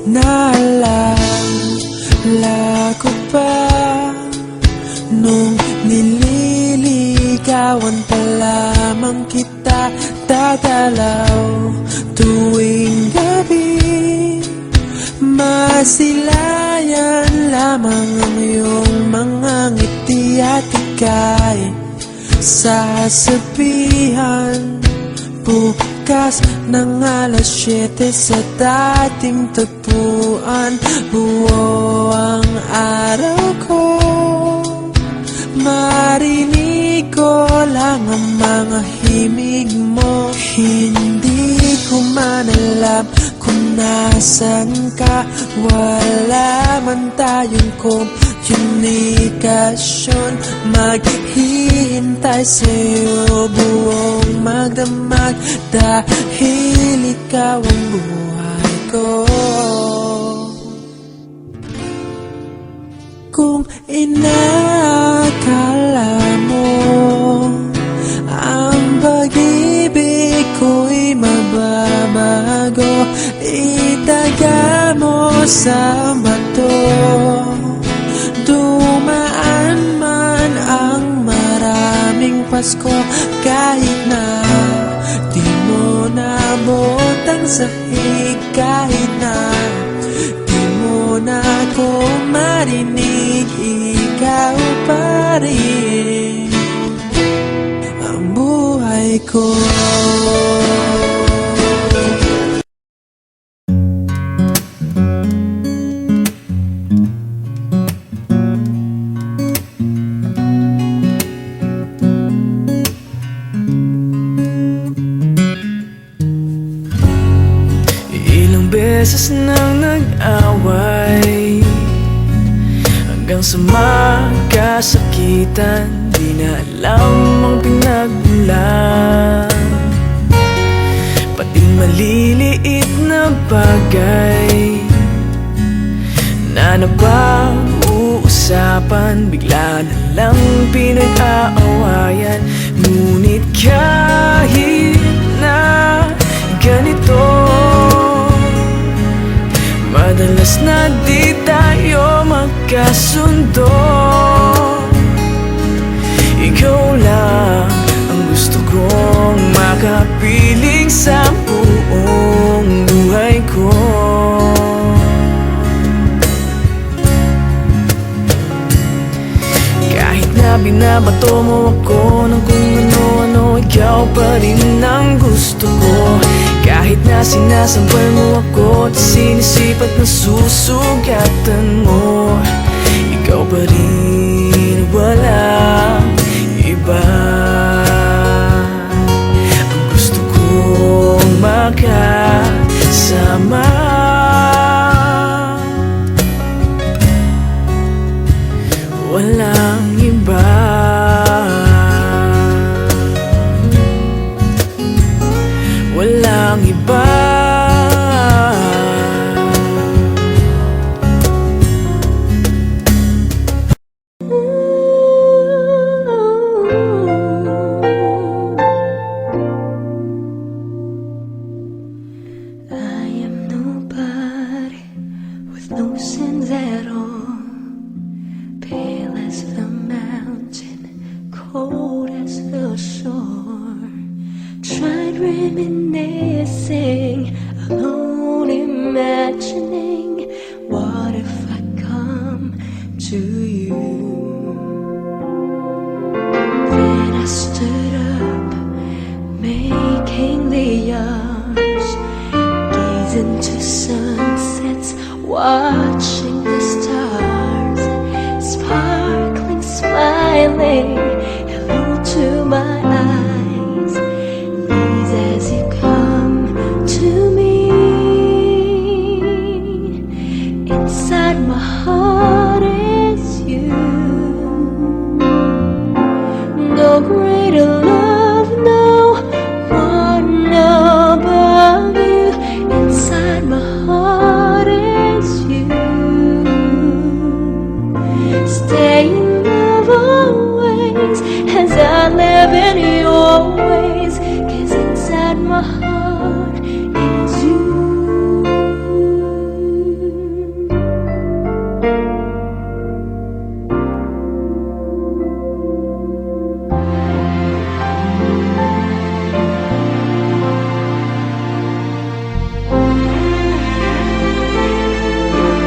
Naalala ko pa nung nililigawan pa lamang kita, dadalaw tuwing gabi. Masilayan lamang ang iyong mga ngiti at ika'y sasabihan bukas ng alas 7 sa dating tagpuan. Buo ang araw ko, marinig ko lang ang mga himig mo. Hindi ko man alam kung nasan ka, wala man tayong komunikasyon. Maghihintay sa'yo buong magdamag, dahil ikaw ang buhay ko. Kung inakala mo ang pag-ibig ko'y mababago, itaga mo sa bato. Dumaan man ang maraming Pasko, kahit na di mo nabot ang sahig, kahit na di mo na ako marinig, ikaw pa rin ang buhay ko. Beses nang nag-away hanggang sa magkasakitan, di na alam ang pinagmulan. Pati maliliit na bagay na napag-uusapan, bigla na lang pinag-aawayan. Ngunit kahit na ganito, madalas na di tayo magkasundo. Ikaw lang ang gusto kong makapiling sa buong buhay ko. Kahit na binabato mo ako ng kung ano-ano, ikaw pa rin ang gusto ko. Kahit na sinasampal mo ako at sinisipat na susugatan mo, ikaw pa rin, walang iba. Ang gusto kong makasama, walang iba. Walang iba. I am nobody with no sins at all, pale as the mountain, cold as the shore. Tried reminiscing, alone imagining, what if I come to you? Then I stood up, making the odds, gaze into sunsets, watch